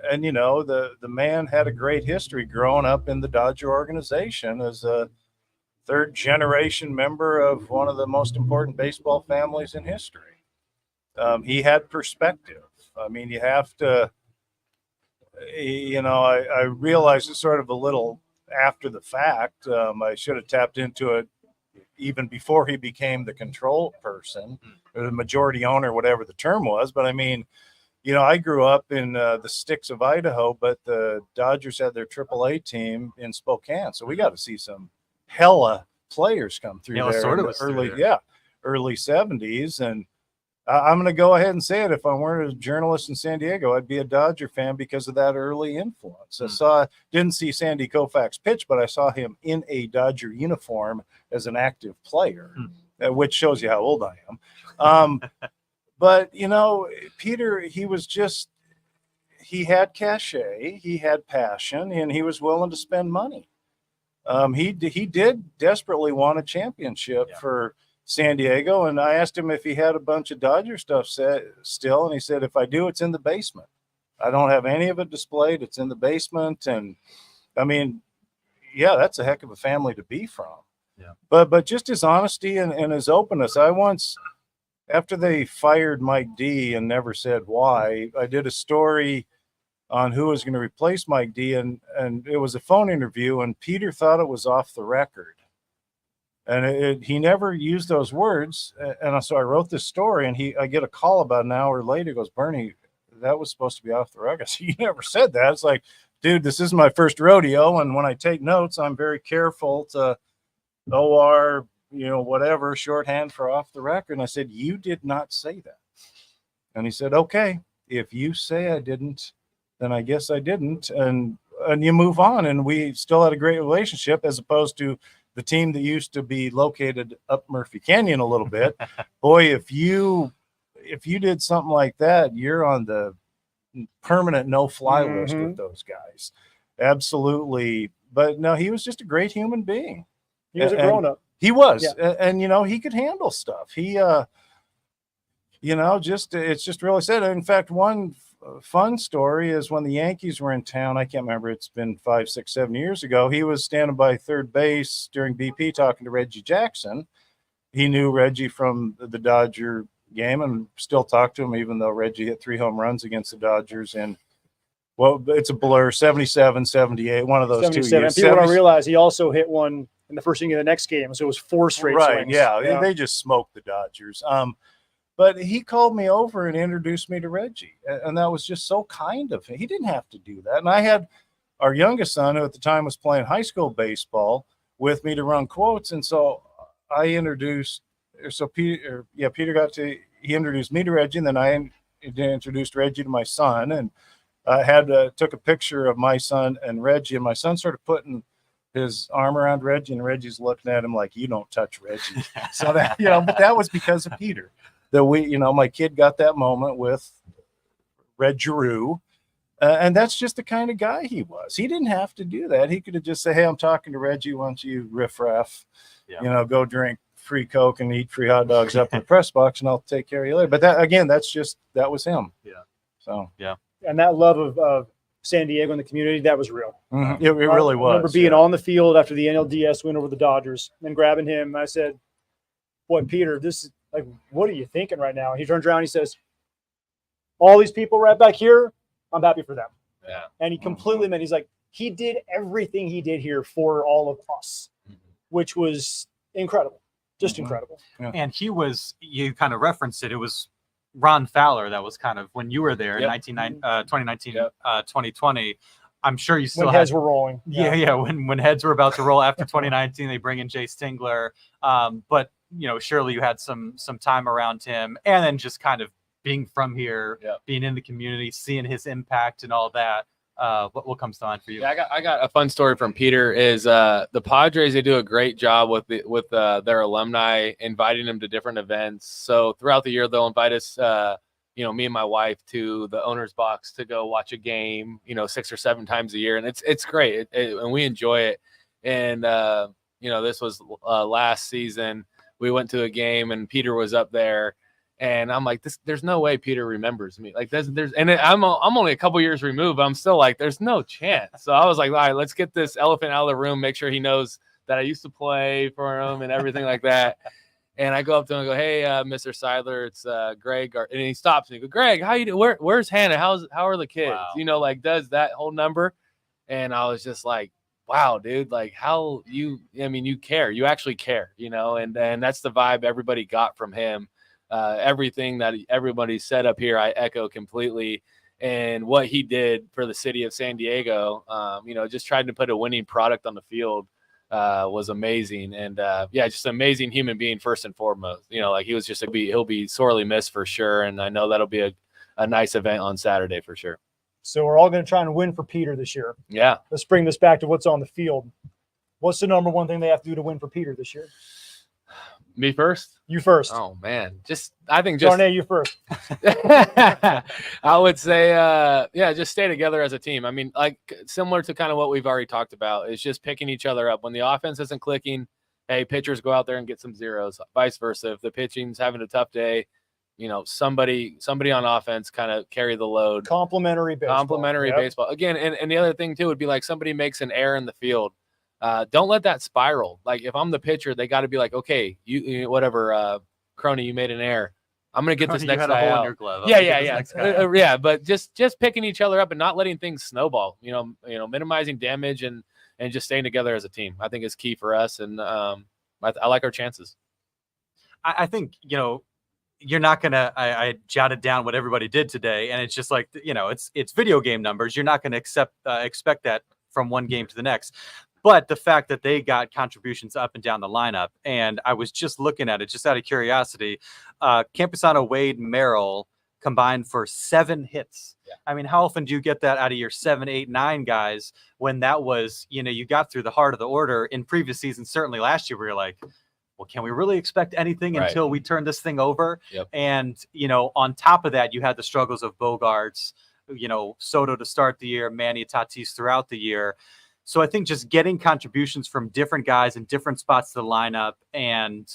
And, you know, the man had a great history growing up in the Dodger organization as a third generation member of one of the most important baseball families in history. He had perspective. I mean, you have to, you know, I realized it sort of a little after the fact. I should have tapped into it even before he became the control person or the majority owner, whatever the term was. But I mean, you know, I grew up in the sticks of Idaho, but the Dodgers had their AAA team in Spokane. So we got to see some hella players come through there sort in of the early 70s. And I'm going to go ahead and say it. If I weren't a journalist in San Diego, I'd be a Dodger fan because of that early influence. Didn't see Sandy Koufax pitch, but I saw him in a Dodger uniform as an active player, which shows you how old I am. But, you know, Peter, he had cachet, he had passion, and he was willing to spend money. He did desperately want a championship for San Diego, and I asked him if he had a bunch of Dodger stuff still, and he said, if I do, it's in the basement. I don't have any of it displayed. It's in the basement. And I mean, yeah, that's a heck of a family to be from. Yeah. But just his honesty and his openness. I once, after they fired Mike D and never said why, I did a story on who was going to replace Mike D, and it was a phone interview, and Peter thought it was off the record. And he never used those words. And so I wrote this story, and I get a call about an hour later. He goes, Bernie, that was supposed to be off the record. I said, you never said that. It's like, dude, this is my first rodeo. And when I take notes, I'm very careful to OR, you know, whatever, shorthand for off the record. And I said, you did not say that. And he said, okay, if you say I didn't, then I guess I didn't. And you move on. And we still had a great relationship, as opposed to the team that used to be located up Murphy Canyon a little bit. Boy, if you did something like that, you're on the permanent no-fly list with those guys. Absolutely. But no, he was just a great human being. He was a grown-up. He was. Yeah. And, you know, he could handle stuff. He, you know, it's just really sad. In fact, one fun story is when the Yankees were in town, I can't remember, it's been 5, 6, 7 years ago, he was standing by third base during BP talking to Reggie Jackson. He knew Reggie from the Dodger game and still talked to him, even though Reggie hit 3 home runs against the Dodgers in, well, it's a blur, 77, 78, one of those 2 years. People don't realize he also hit one in the first inning of the next game, so it was 4 straight swings. Yeah, they just smoked the Dodgers. But he called me over and introduced me to Reggie, and that was just so kind of him. He didn't have to do that. And I had our youngest son, who at the time was playing high school baseball, with me to run quotes, and so I introduced. So Peter he introduced me to Reggie, and then I introduced Reggie to my son, and I took a picture of my son and Reggie, and my son started putting his arm around Reggie, and Reggie's looking at him like, you don't touch Reggie. So that, you know, but that was because of Peter. That my kid got that moment with Red Giroux, and that's just the kind of guy he was. He didn't have to do that. He could have just said, hey, I'm talking to Reggie. Why don't you riff-raff, you know, go drink free Coke and eat free hot dogs up in the press box, and I'll take care of you later. But that, again, that was him. Yeah. So, yeah. And that love of San Diego and the community, that was real. Mm-hmm. It really was. I remember being on the field after the NLDS win over the Dodgers and grabbing him. I said, boy, Peter, this is, like, what are you thinking right now? And he turns around and he says, all these people right back here, I'm happy for them. Yeah. And he completely meant, he's like, he did everything he did here for all of us, which was incredible, just incredible. Yeah. And you kind of referenced it. It was Ron Fowler that was kind of when you were there in 2019, 2020. I'm sure you still When had heads were rolling. Yeah. When heads were about to roll after 2019, they bring in Jay Stingler. But surely you had some time around him, and then just kind of being from here, being in the community, seeing his impact and all that. What comes to mind for you? Yeah, I got a fun story from Peter. Is the Padres, they do a great job with their alumni, inviting them to different events. So throughout the year, they'll invite us, me and my wife, to the owner's box to go watch a game, 6 or 7 times a year, and it's great, and we enjoy it. And this was last season. We went to a game, and Peter was up there. And I'm like, there's no way Peter remembers me. Like, I'm only a couple years removed, but I'm still like, there's no chance. So I was like, all right, let's get this elephant out of the room, make sure he knows that I used to play for him and everything like that. And I go up to him and go, hey, Mr. Seidler, it's Greg. And he stops me. He goes, Greg, how you do? Where's Hannah? How are the kids? Wow. Does that whole number. And I was just like, wow, dude, like you care. You actually care, and that's the vibe everybody got from him. Everything that everybody said up here, I echo completely. And what he did for the city of San Diego, just trying to put a winning product on the field was amazing. And just an amazing human being first and foremost. He was just he'll be sorely missed for sure. And I know that'll be a nice event on Saturday for sure. So we're all going to try and win for Peter this year. Yeah. Let's bring this back to what's on the field. What's the number one thing they have to do to win for Peter this year? Me first? You first. Oh man, I think Darnay, you first. I would say, just stay together as a team. I mean, like similar to kind of what we've already talked about, is just picking each other up. When the offense isn't clicking, hey, pitchers go out there and get some zeros. Vice versa, if the pitching's having a tough day, somebody on offense kind of carry the load. Complimentary baseball again. And the other thing too would be like somebody makes an error in the field. Don't let that spiral. Like if I'm the pitcher, they got to be like, okay, you whatever, Crony, you made an error. I'm gonna get this next guy out. In your glove. Yeah. But just picking each other up and not letting things snowball. Minimizing damage and just staying together as a team. I think is key for us, and I like our chances. I think you're not gonna. I jotted down what everybody did today, and it's just like it's video game numbers. You're not gonna expect that from one game to the next. But the fact that they got contributions up and down the lineup, and I was just looking at it just out of curiosity, Campusano, Wade, Merrill combined for 7 hits. Yeah. I mean, how often do you get that out of your 7, 8, 9 guys when that was, you got through the heart of the order in previous seasons? Certainly last year, we were like, well, can we really expect anything until we turn this thing over? Yep. And, on top of that, you had the struggles of Bogaerts, Soto to start the year, Manny, Tatis throughout the year. So I think just getting contributions from different guys in different spots of the lineup and,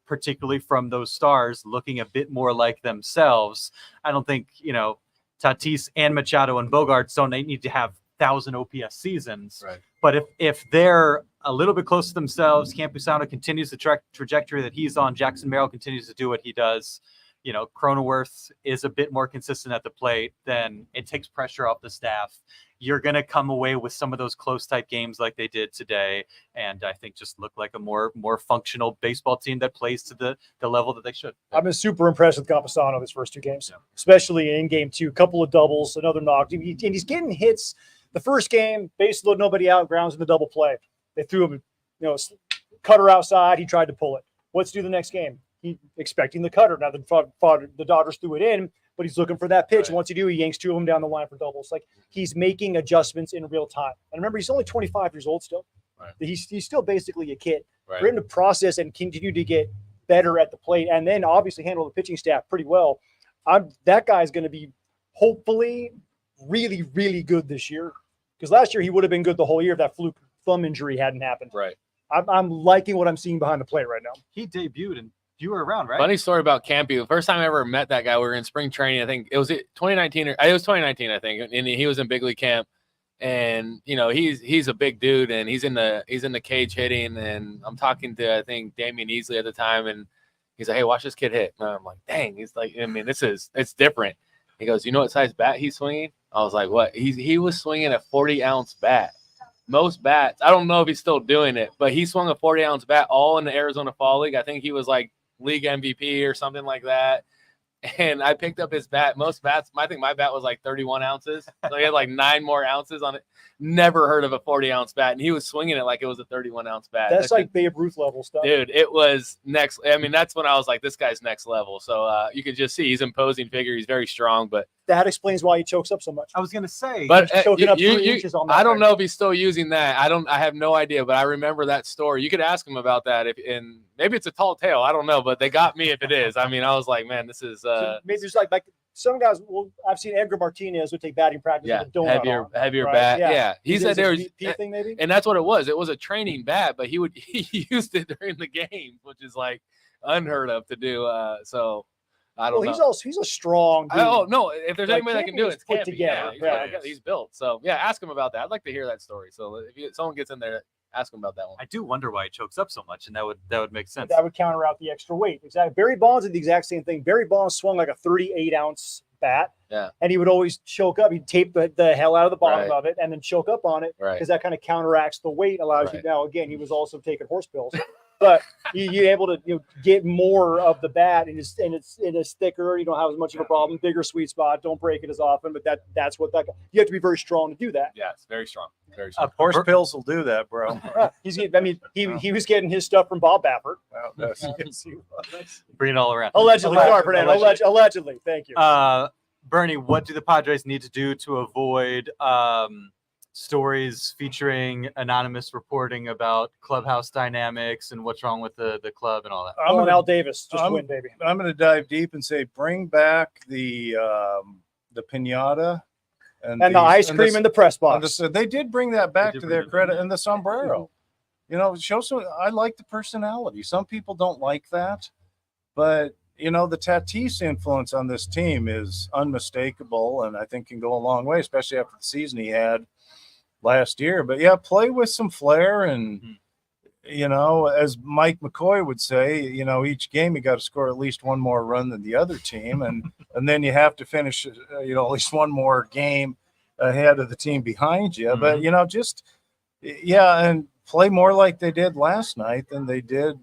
particularly from those stars looking a bit more like themselves. I don't think, Tatis and Machado and Bogaerts don't need to have 1,000 OPS seasons. Right. But if they're a little bit close to themselves, Campusano continues the trajectory that he's on, Jackson Merrill continues to do what he does, Cronenworth is a bit more consistent at the plate, then it takes pressure off the staff. You're going to come away with some of those close type games like they did today. And I think just look like a more functional baseball team that plays to the level that they should. I've been super impressed with Campusano his first 2 games, especially in game 2, couple of doubles, another knock. And he's getting hits. The first game, base load, nobody out, grounds in the double play. They threw him, cutter outside. He tried to pull it. What's do the next game? He expecting the cutter. Now the Dodgers threw it in, but he's looking for that pitch. Right. Once you do, he yanks 2 of them down the line for doubles. Like he's making adjustments in real time. And remember, he's only 25 years old still. Right. He's still basically a kid. Right. For him to process and continue to get better at the plate, and then obviously handle the pitching staff pretty well. That guy's going to be hopefully really, really good this year. Because last year he would have been good the whole year if that fluke thumb injury hadn't happened. Right. I'm liking what I'm seeing behind the plate right now. He debuted and you were around, right? Funny story about Campy. The first time I ever met that guy, we were in spring training. I think it was 2019 it was 2019, I think. And he was in big league camp. And he's a big dude, and he's in the cage hitting. And I'm talking to, I think, Damian Easley at the time, and he's like, hey, watch this kid hit. And I'm like, dang. He's like, it's different. He goes, you know what size bat he's swinging? I was like, what? He was swinging a 40-ounce bat. Most bats, I don't know if he's still doing it, but he swung a 40-ounce bat all in the Arizona Fall League. I think he was like league MVP or something like that. And I picked up his bat. Most bats, I think my bat was like 31 ounces. So he had like 9 more ounces on it. Never heard of a 40-ounce bat. And he was swinging it like it was a 31-ounce bat. That's like Babe Ruth level stuff. Dude, it was next. I mean, that's when I was like, this guy's next level. So you can just see he's imposing figure. He's very strong. But that explains why he chokes up so much. I was going to say. But choking up 3 inches on that. I don't know if he's still using that. I have no idea. But I remember that story. You could ask him about that. And maybe it's a tall tale. I don't know. But they got me if it is. I mean, I was like, man, this is. So maybe there's like some guys. Well, I've seen Edgar Martinez would take batting practice. Yeah, with a donut heavier right? bat. Yeah. He said there was VP thing maybe, and that's what it was. It was a training bat, but he used it during the game, which is like unheard of to do. So I don't know. He's a strong dude. Oh no! If there's anybody that can do it, it's put Campy. together. He's built. So yeah, ask him about that. I'd like to hear that story. So if someone gets in there, ask him about that one. I do wonder why he chokes up so much, and that would make sense. That would counter out the extra weight. Exactly. Barry Bonds did the exact same thing. Barry Bonds swung like a 38-ounce bat. Yeah. And he would always choke up. He'd tape the hell out of the bottom Right. of it and then choke up on it because that kind of counteracts the weight, allows you. Now, again, he was also taking horse pills. But you're able to get more of the bat, and it's thicker. You don't have as much of a problem. Bigger sweet spot. Don't break it as often. But that's what you have to be very strong to do that. Yeah, it's very strong. Very strong. Horse pills will do that, bro. He was getting his stuff from Bob Baffert. Well, yes. Bring it all around. Allegedly, sorry, Fernando. Allegedly. Thank you. Bernie, what do the Padres need to do to avoid stories featuring anonymous reporting about clubhouse dynamics and what's wrong with the club and all that? I'm on Al Davis. Just win, baby. I'm going to dive deep and say bring back the piñata and the ice cream in the press box. They did bring that back to their credit, and the sombrero. Show some. I like the personality. Some people don't like that, but the Tatis influence on this team is unmistakable, and I think can go a long way, especially after the season he had last year. But yeah, play with some flair, and as Mike McCoy would say, each game you got to score at least one more run than the other team, and then you have to finish at least one more game ahead of the team behind you. But and play more like they did last night than they did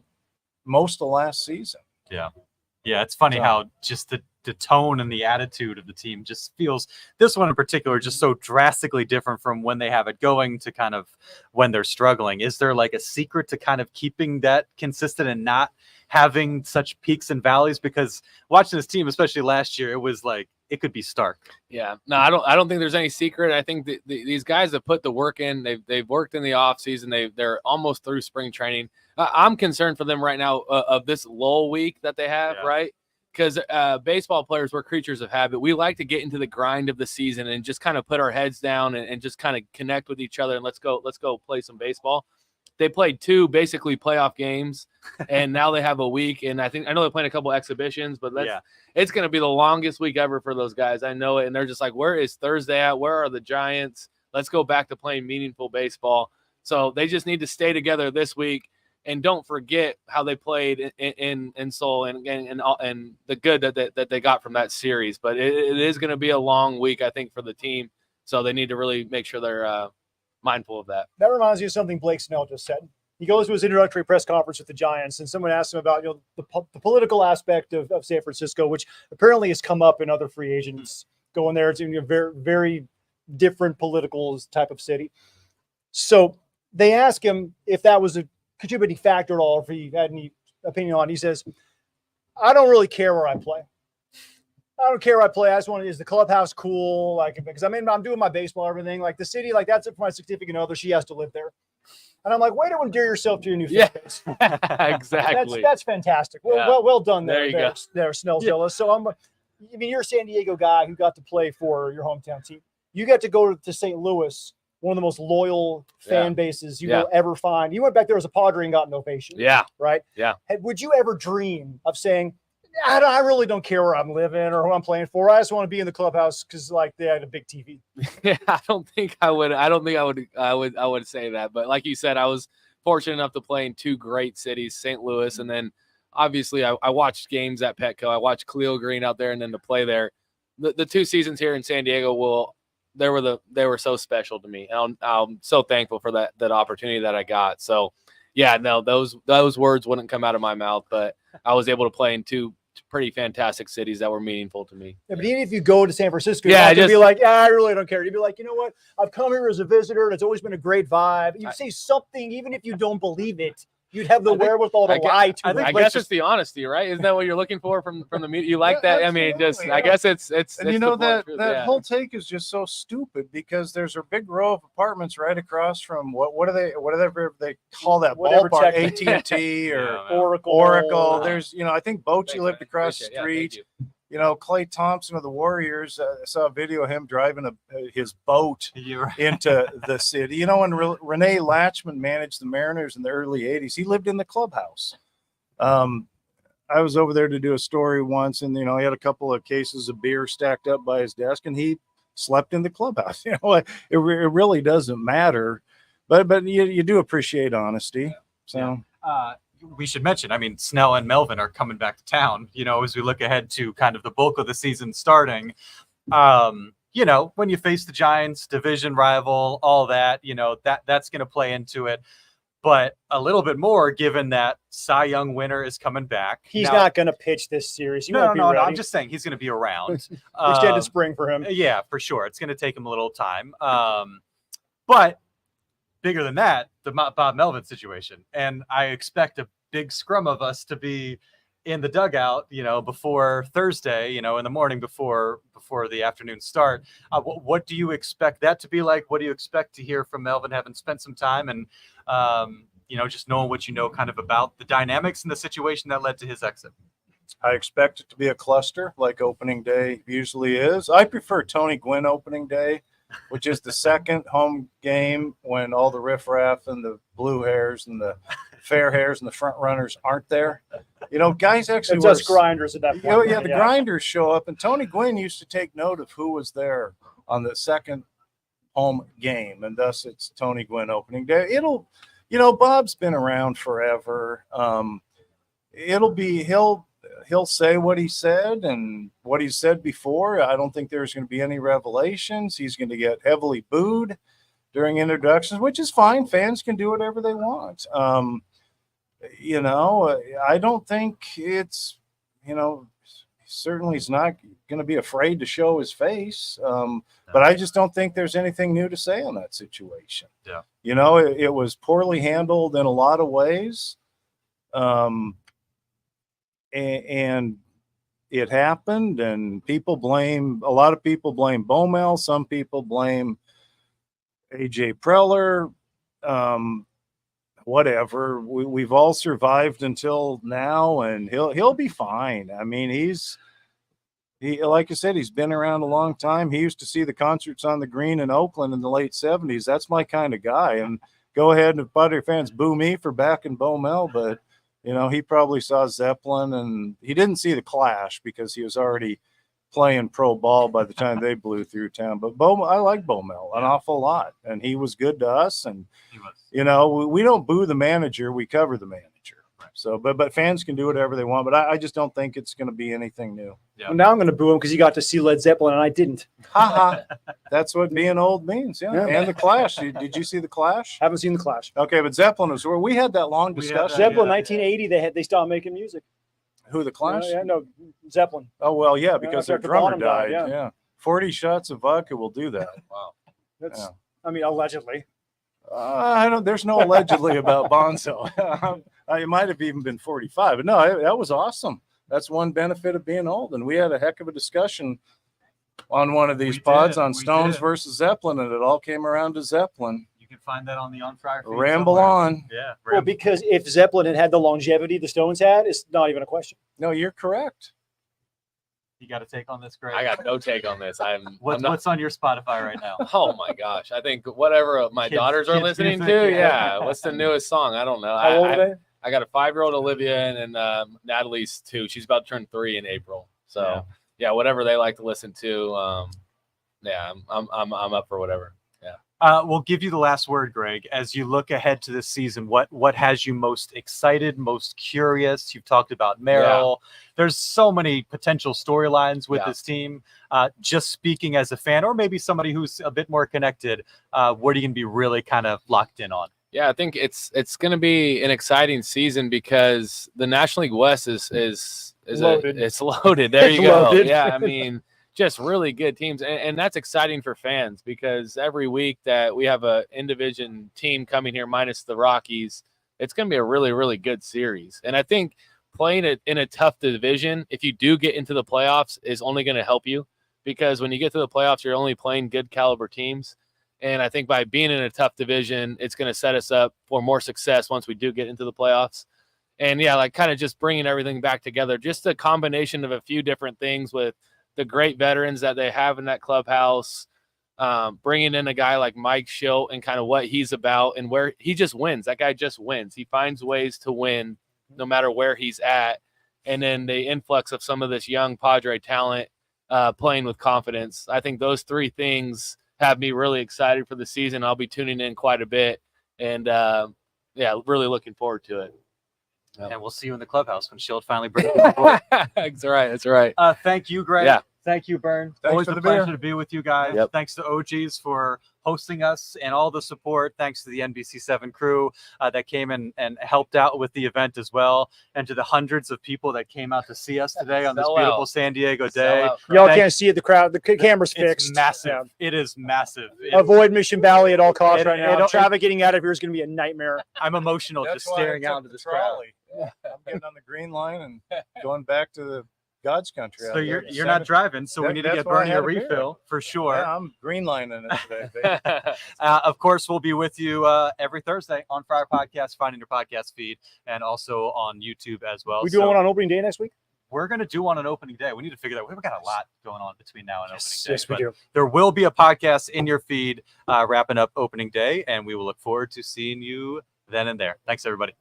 most of last season. Yeah, it's funny how just the tone and the attitude of the team just feels, this one in particular, just so drastically different from when they have it going to kind of when they're struggling. Is there like a secret to kind of keeping that consistent and not having such peaks and valleys? Because watching this team, especially last year, it was like it could be stark. Yeah, no, I don't think there's any secret. I think these guys have put the work in. They've worked in the off season. They're almost through spring training. I'm concerned for them right now of this lull week that they have, right? Because baseball players, we're creatures of habit. We like to get into the grind of the season and just kind of put our heads down and just kind of connect with each other and let's go play some baseball. They played 2 basically playoff games, and now they have a week. And I know they're playing a couple exhibitions, but it's going to be the longest week ever for those guys. I know it. And they're just like, where is Thursday at? Where are the Giants? Let's go back to playing meaningful baseball. So they just need to stay together this week. And don't forget how they played in Seoul and the good that they got from that series. But it is going to be a long week, I think, for the team. So they need to really make sure they're mindful of that. That reminds me of something Blake Snell just said. He goes to his introductory press conference with the Giants, and someone asked him about the political aspect of San Francisco, which apparently has come up in other free agents going there. It's a very, very different political type of city. So they asked him if that was a contributing factor at all, if he had any opinion on it. He says, I don't really care where I play. I don't care where I play. I just want is the clubhouse cool? Because I'm doing my baseball, everything. Like the city, that's it for my significant other. She has to live there. And I'm like, way to endear yourself to your new fan base. Exactly. That's fantastic. Well done there. There you go. There, Snellzilla. So you're a San Diego guy who got to play for your hometown team. You got to go to St. Louis, one of the most loyal fan bases you will ever find. You went back there as a Padre and got an ovation. Yeah. Right? Yeah. Would you ever dream of saying, I really don't care where I'm living or who I'm playing for. I just want to be in the clubhouse because they had a big TV. Yeah, I don't think I would say that. But like you said, I was fortunate enough to play in 2 great cities, St. Louis, and then obviously I watched games at Petco. I watched Cleo Green out there and then to play there. The 2 seasons here in San Diego will they were so special to me. And I'm so thankful for that opportunity that I got. So yeah, no, those words wouldn't come out of my mouth, but I was able to play in two pretty fantastic cities that were meaningful to me. Yeah, but even if you go to San Francisco, yeah, you'd be like, I really don't care. You'd be like, you know what? I've come here as a visitor, and it's always been a great vibe. You'd say something, even if you don't believe it. You'd have the wherewithal to lie to them. I guess it's the honesty, right? Isn't that what you're looking for from the media? You like that? I mean, I guess it's. And you know that whole take is just so stupid because there's a big row of apartments right across from whatever they call that ballpark, AT&T or Oracle. There's I think Bochy lived across the street. Clay Thompson of the Warriors, I saw a video of him driving his boat into the city. When Renee Latchman managed the Mariners in the early 80s, he lived in the clubhouse. I was over there to do a story once, and, he had a couple of cases of beer stacked up by his desk, and he slept in the clubhouse. It really doesn't matter, but you do appreciate honesty. So. Yeah. We should mention, Snell and Melvin are coming back to town, as we look ahead to kind of the bulk of the season starting. When you face the Giants, division rival, all that, that's going to play into it. But a little bit more, given that Cy Young winner is coming back. He's not going to pitch this series. No, I'm just saying he's going to be around. Extended spring for him. Yeah, for sure. It's going to take him a little time. But bigger than that, the Bob Melvin situation. And I expect a big scrum of us to be in the dugout, before Thursday, in the morning before the afternoon start. What do you expect that to be like? What do you expect to hear from Melvin, having spent some time and, just knowing what kind of about the dynamics and the situation that led to his exit? I expect it to be a cluster like opening day usually is. I prefer Tony Gwynn opening day, which is the second home game when all the riffraff and the blue hairs and the fair hairs and the front runners aren't there. Guys actually it's us grinders at that point. The grinders show up, and Tony Gwynn used to take note of who was there on the second home game, and thus it's Tony Gwynn opening day. Bob's been around forever. He'll say what he said and what he said before. I don't think there's going to be any revelations. He's going to get heavily booed during introductions, which is fine. Fans can do whatever they want. I don't think it's, certainly he's not going to be afraid to show his face. But I just don't think there's anything new to say on that situation. Yeah. It was poorly handled in a lot of ways. And it happened, and a lot of people blame Bomel. Some people blame AJ Preller. Whatever. We've all survived until now, and he'll be fine. He like I said, he's been around a long time. He used to see the concerts on the Green in Oakland in the late 70s. That's my kind of guy. And go ahead and Padre fans boo me for backing Bomel, but he probably saw Zeppelin, and he didn't see the Clash because he was already playing pro ball by the time they blew through town. But I like Bomel an awful lot, and he was good to us. And we don't boo the manager; we cover the manager. Right. So, but fans can do whatever they want. But I just don't think it's going to be anything new. Yeah. Well, now I'm going to boo him because he got to see Led Zeppelin and I didn't. That's what being old means. Yeah. And the Clash. Did you see the Clash? Haven't seen the Clash. Okay, but Zeppelin was where we had that long discussion. Zeppelin, 1980. They stopped making music. Who, the Clash? No, Zeppelon. Oh well, yeah, because their drummer died. Yeah. 40 shots of vodka will do that. Wow. That's. Allegedly. There's no allegedly about Bonzo. It might have even been 45, but no, that was awesome. That's one benefit of being old. And we had a heck of a discussion on one of these pods on Stones versus Zeppelin, and it all came around to Zeppelin. You can find that on the On Friar feed Ramble somewhere. on. Yeah. Well, because if Zeppelin had the longevity the Stones had, it's not even a question. No, you're correct. You got a take on this, Greg? I got no take on this. What's on your Spotify right now? Oh my gosh! I think whatever my daughters are listening music, to. Yeah. What's the newest song? I don't know. How old are they? I got a 5-year-old Olivia and Natalie's 2. She's about to turn 3 in April. So yeah, whatever they like to listen to. I'm up for whatever. Yeah. We'll give you the last word, Greg. As you look ahead to this season, what has you most excited, most curious? You've talked about Murrow. There's so many potential storylines with this team. Just speaking as a fan, or maybe somebody who's a bit more connected, what are you going to be really kind of locked in on? Yeah, I think it's going to be an exciting season because the National League West is loaded. It's loaded. There you go. Loaded. Yeah, I mean, just really good teams, and that's exciting for fans because every week that we have a in-division team coming here minus the Rockies, it's going to be a really, really good series. And I think playing it in a tough division, if you do get into the playoffs, is only going to help you because when you get to the playoffs, you're only playing good caliber teams. And I think by being in a tough division, it's going to set us up for more success once we do get into the playoffs. And yeah, like kind of just bringing everything back together, just a combination of a few different things with the great veterans that they have in that clubhouse, bringing in a guy like Mike Shildt and kind of what he's about and where he just wins. That guy just wins. He finds ways to win no matter where he's at. And then the influx of some of this young Padre talent playing with confidence. I think those three things have me really excited for the season. I'll be tuning in quite a bit and really looking forward to it. And we'll see you in the clubhouse when Shildt finally brings you on board. That's right. That's right. Thank you, Greg. Yeah. Thank you, Bern. Thanks Always for a the pleasure beer. to be with you guys. Yep. Thanks to Oggi's for hosting us and all the support. Thanks to the NBC7 crew that came in and helped out with the event as well. And to the hundreds of people that came out to see us today on this Sell beautiful out. San Diego Sell day. out. Y'all Thank- can't see it. The crowd, the camera's It's fixed. massive. Yeah. It is massive. Avoid Mission Valley at all costs right now. it- Traffic getting out of here is going to be a nightmare. I'm emotional That's just why I staring took out into the this crowd. trolley. I'm getting on the green line and going back to the God's country. So out you're there. you're not driving, so we That- need to that's get why I Bernie a had a beer. refill for sure. Yeah, I'm green lining it today, baby. Of course, we'll be with you every Thursday on Friar Podcast, finding your podcast feed, and also on YouTube as well. We doing one on opening day next week? We're going to do one on opening day. We need to figure that. We've got a lot going on between now and opening day. Yes, we but do. There will be a podcast in your feed wrapping up opening day, and we will look forward to seeing you then and there. Thanks, everybody.